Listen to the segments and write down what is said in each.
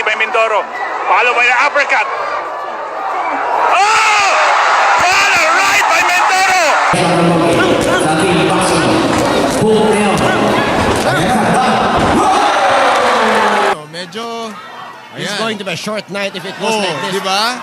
by Mindoro. Followed by the uppercut. Oh! Follow right by Mindoro! Medyo... It's going to be a short night if it goes like this. Diba?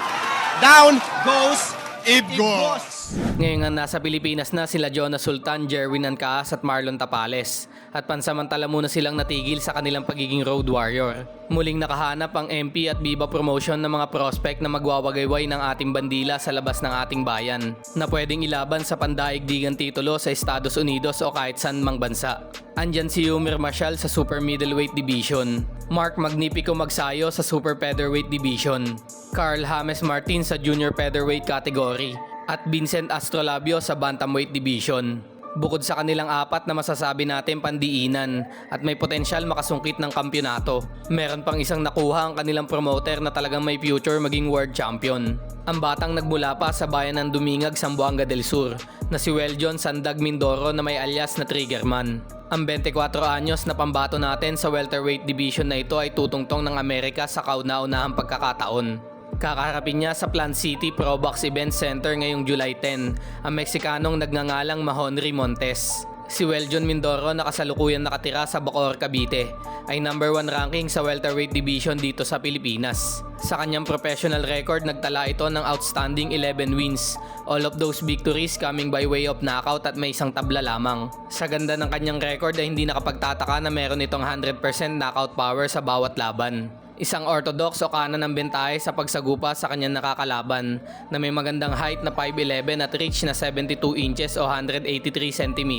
Down goes Igos. Ngayon nga nasa Pilipinas na sila Jonas Sultan, Jerwin Ancajas at Marlon Tapales. At pansamantala muna silang natigil sa kanilang pagiging road warrior. Muling nakahanap ang MP at Viva Promotion ng mga prospect na magwagayway ng ating bandila sa labas ng ating bayan, na pwedeng ilaban sa pandaigdigang titulo sa Estados Unidos o kahit saan mang bansa. Andyan si Yumer Marshall sa Super Middleweight Division, Mark Magnifico Magsayo sa Super Featherweight Division, Carl James Martin sa Junior Featherweight category, at Vincent Astrolabio sa Bantamweight Division. Bukod sa kanilang apat na masasabi natin pandiinan at may potensyal makasungkit ng kampyonato, meron pang isang nakuha ang kanilang promoter na talagang may future maging world champion. Ang batang nagmula pa sa bayan ng Dumingag, Zamboanga del Sur na si WELJON Mindoro na may alias na Triggerman. Ang 24 anyos na pambato natin sa welterweight division na ito ay tutungtong ng Amerika sa kauna-unahang pagkakataon. Kakaharapin niya sa Plant City Pro Box Event Center ngayong July 10 ang Meksikanong nagngangalang MAHONRY MONTES. Si WELJON Mindoro na kasalukuyang nakatira sa Bacoor, Cavite ay number 1 ranking sa welterweight division dito sa Pilipinas. Sa kanyang professional record, nagtala ito ng outstanding 11 wins, all of those victories coming by way of knockout at may isang tabla lamang. Sa ganda ng kanyang record ay hindi nakapagtataka na meron itong 100% knockout power sa bawat laban. Isang orthodox o kanan ng bentahe sa pagsagupa sa kanyang nakakalaban na may magandang height na 5'11 at reach na 72 inches o 183 cm.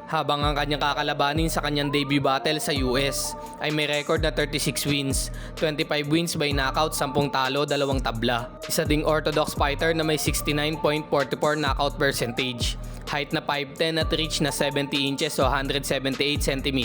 Habang ang kanyang kakalabanin sa kanyang debut battle sa US ay may record na 36 wins, 25 wins by knockout, 10 talo, 2 tabla. Isa ding orthodox fighter na may 69.44 knockout percentage, height na 5'10 at reach na 70 inches o 178 cm.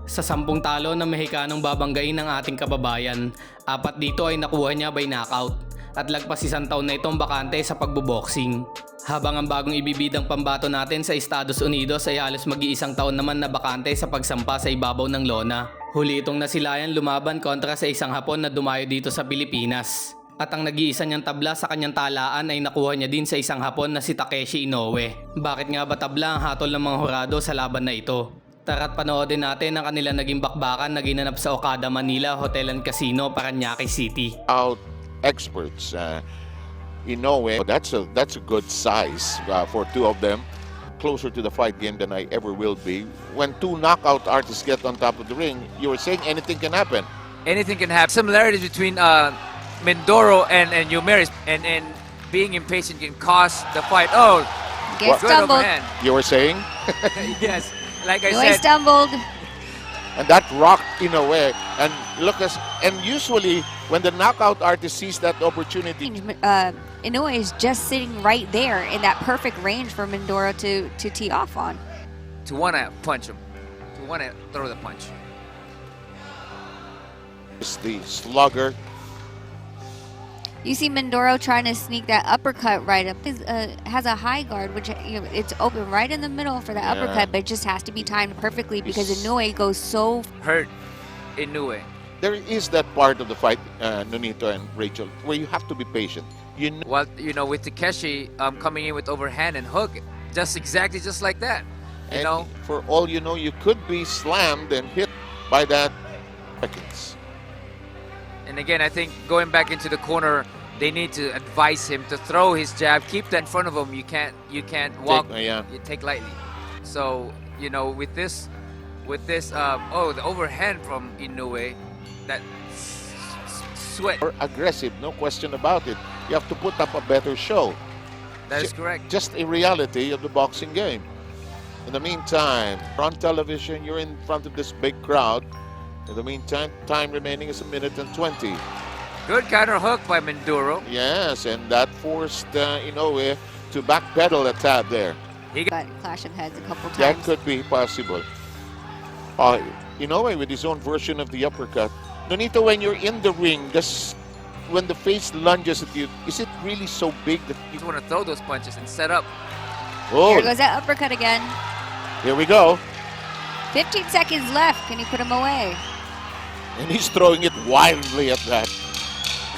Sa 10 talo na Mexicanong babanggain ng ating kababayan, 4 dito ay nakuha niya by knockout at lagpas 1 taon na itong bakante sa pagboboxing. Habang ang bagong ibibidang pambato natin sa Estados Unidos ay halos mag-iisang taon naman na bakante sa pagsampa sa ibabaw ng lona. Huli itong nasilayan lumaban kontra sa isang Hapon na dumayo dito sa Pilipinas. At ang nag-iisa niyang tabla sa kanyang talaan ay nakuha niya din sa isang Hapon na si Takeshi Inoue. Bakit nga ba tabla ang hatol ng mga hurado sa laban na ito? Tara't panoodin natin ang kanilang naging bakbakan na ginanap sa Okada, Manila Hotel and Casino, Paranaque City. Out experts, Inoue, that's a good size for two of them. Closer to the fight game than I ever will be. When two knockout artists get on top of the ring, you were saying anything can happen. Anything can happen. Similarities between Mindoro and Yumeris, and being impatient can cost the fight. Oh, Get stumbled. overhand. You were saying? Yes, like I Inoue said. stumbled. And that rocked Inoue. And and usually when the knockout artist sees that opportunity, Inoue is just sitting right there in that perfect range for Mindoro to tee off on. To want to punch him, to want to throw the punch. is the slugger. You see Mindoro trying to sneak that uppercut right up. Has a high guard, which it's open right in the middle for the uppercut, but it just has to be timed perfectly because Inoue goes so Hurt Inoue. There is that part of the fight, Nonito and Rachel, where you have to be patient. Well, with Takeshi coming in with overhand and hook, just like that. And for all you know, you could be slammed and hit by that seconds. And again, I think going back into the corner, they need to advise him to throw his jab, keep that in front of him. You can't walk. You take lightly. So with this, the overhand from Inoue, that sweat. Or aggressive, no question about it. You have to put up a better show. That is correct. Just a reality of the boxing game. In the meantime, on television, you're in front of this big crowd. In the meantime, time remaining is 1 minute and 20. Good counter hook by Mindoro. Yes, and that forced Inoue to backpedal a tad there. but clash of heads a couple times. That could be possible. Inoue with his own version of the uppercut. Nonito, when you're in the ring, when the face lunges at you, is it really so big that You want to throw those punches and set up. Oh, Here goes that uppercut again. here we go. 15 seconds left. Can he put him away? And he's throwing it wildly at that.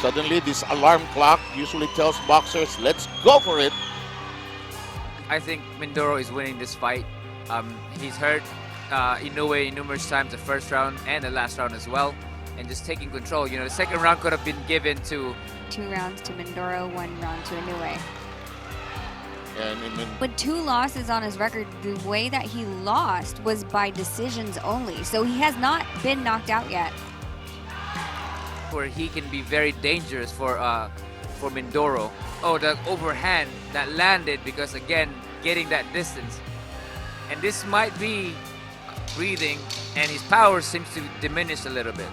Suddenly, this alarm clock usually tells boxers, let's go for it. I think Mindoro is winning this fight. He's hurt Inoue numerous times the first round and the last round as well. And just taking control. You know, the second round could have been given to... 2 rounds to Mindoro, 1 round to Inoue. And With 2 losses on his record, the way that he lost was by decisions only. So he has not been knocked out yet. Where he can be very dangerous for Mindoro. Oh, the overhand that landed because, again, getting that distance. And this might be breathing, and his power seems to diminish a little bit.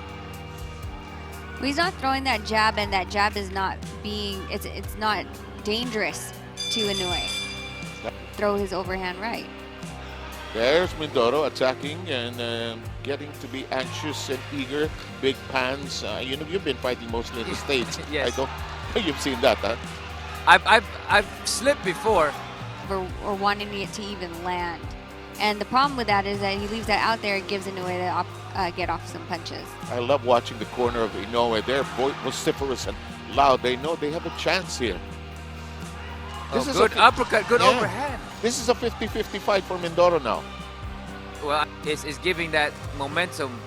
He's not throwing that jab, and that jab is not being, it's not dangerous to Inoue. Throw his overhand right. there's Mindoro attacking and getting to be anxious and eager. Big pans. You know, you've been fighting mostly in the States. Yes. I don't. You've seen that, huh? I've slipped before. Or wanting it to even land. And the problem with that is that he leaves that out there, it gives Inoue to get off some punches. I love watching the corner of Inoue. They're vociferous and loud. They know they have a chance here. This is good uppercut, good overhand. This is a 50-50 fight for Mindoro now. Well, it's giving that momentum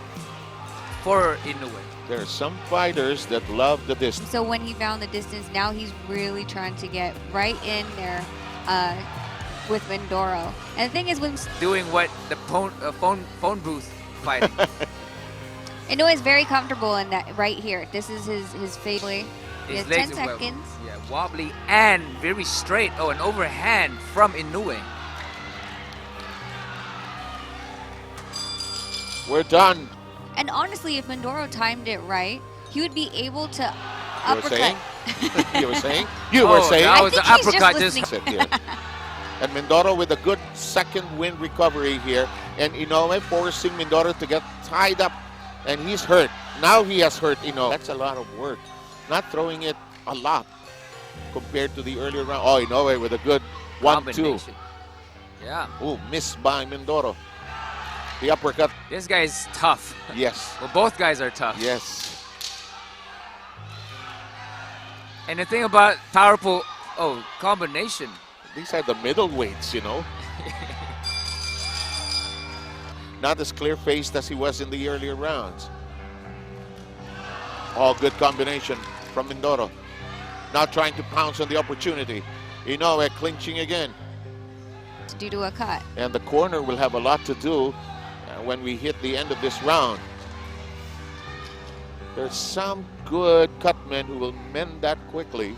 for Inoue. There are some fighters that love the distance. So when he found the distance, now he's really trying to get right in there with Mindoro. And the thing is, when Doing what the phone booth fighting. Inoue is very comfortable in that right here. This is his favorite. He has 10 seconds. Yeah, wobbly and very straight. Oh, an overhand from Inoue. We're done. And honestly, if Mindoro timed it right, he would be able to You were uppercut. saying? You were saying? You were saying? That was I the think he's just uppercut. listening. Sit here. And Mindoro with a good second win recovery here. And Inoue forcing Mindoro to get tied up. And he's hurt. Now he has hurt Inoue. That's a lot of work. Not throwing it a lot compared to the earlier round. Oh, Inoue with a good 1-2. Combination. Yeah. Oh, missed by Mindoro. The uppercut. This guy is tough. Yes. Well, both guys are tough. Yes. And the thing about powerful, combination. These are the middleweights, you know. Not as clear-faced as he was in the earlier rounds. Oh, good combination from Mindoro. Now trying to pounce on the opportunity. Inoue clinching again. Due to a cut. And the corner will have a lot to do when we hit the end of this round. There's some good cutmen who will mend that quickly.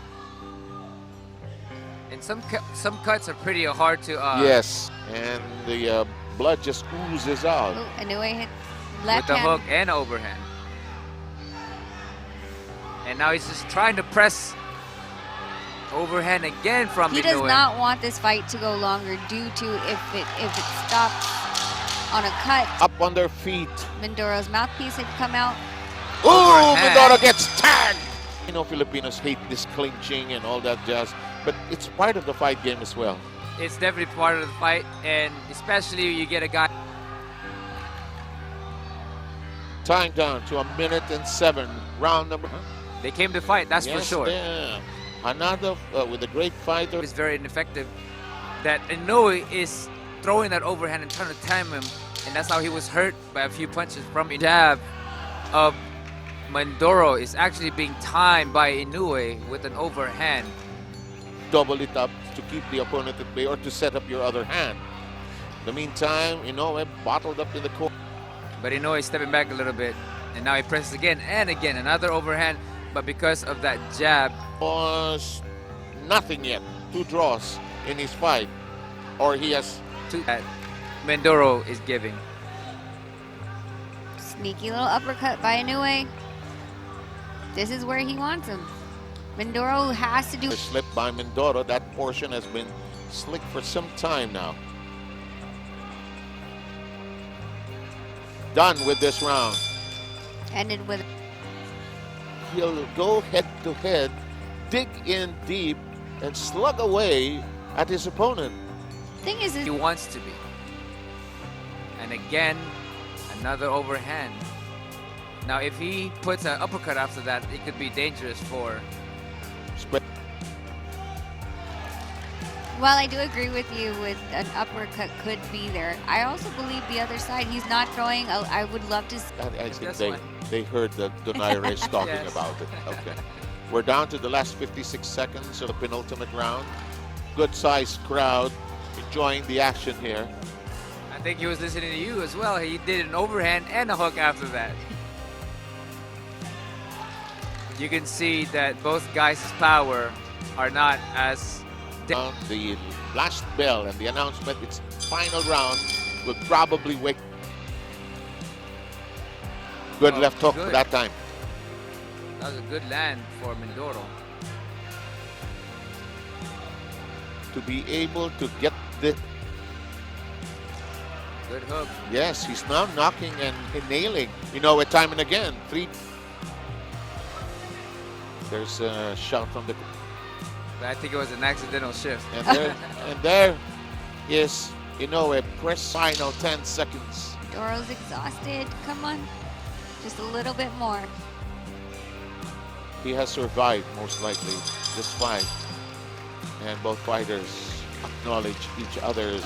And some cuts are pretty hard to... Yes, and the blood just oozes out. Oh, Inoue hit with left the hand. hook and overhand. And now he's just trying to press overhand again from He Inoue. does not want this fight to go longer due to if it stops on a cut. Up on their feet. Mindoro's mouthpiece had come out. Oh, Overhand. Mindoro gets tagged! You know, Filipinos hate this clinching and all that jazz, but it's part of the fight game as well. It's definitely part of the fight, and especially you get a guy... Time down to 1:07. Round number. They came to fight, that's for Yes, sure. yeah. Another with a great fighter. It's very ineffective. That Inoue is throwing that overhand and trying to time him, and that's how he was hurt by a few punches from a jab of Mindoro is actually being timed by Inoue with an overhand. Double it up to keep the opponent at bay or to set up your other hand. In the meantime, Inoue bottled up in the corner. But Inoue is stepping back a little bit, and now he presses again and again, another overhand. But because of that jab, Was nothing yet. 2 draws in his fight. Or he has that Mindoro is giving. Sneaky little uppercut by Inoue. This is where he wants him. Mindoro has to do... slipped by Mindoro. That portion has been slick for some time now. Done with this round. Ended with... He'll go head to head, dig in deep, and slug away at his opponent. Thing is, He wants to be. And again, another overhand. Now, if he puts an uppercut after that, it could be dangerous for... Well, I do agree with you with an uppercut could be there. I also believe the other side, he's not throwing. I would love to... I think they heard that Donaire is talking Yes. about it. Okay. We're down to the last 56 seconds of the penultimate round. Good-sized crowd enjoying the action here. I think he was listening to you as well. He did an overhand and a hook after that. You can see that both guys' power are not as... The last bell and the announcement, its final round, will probably wake. Good left hook good. that time. That was a good land for Mindoro. To be able to get the... Good hook. Yes, he's now knocking and nailing. You know, time and again. There's a shout from the... But I think it was an accidental shift. And there is, you know, a press final 10 seconds. Doro's exhausted. Come on. Just a little bit more. He has survived, most likely, this fight. And both fighters acknowledge each other's...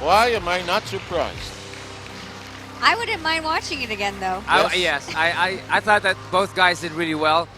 Why am I not surprised? I wouldn't mind watching it again, though. Yes. Yes, I thought that both guys did really well.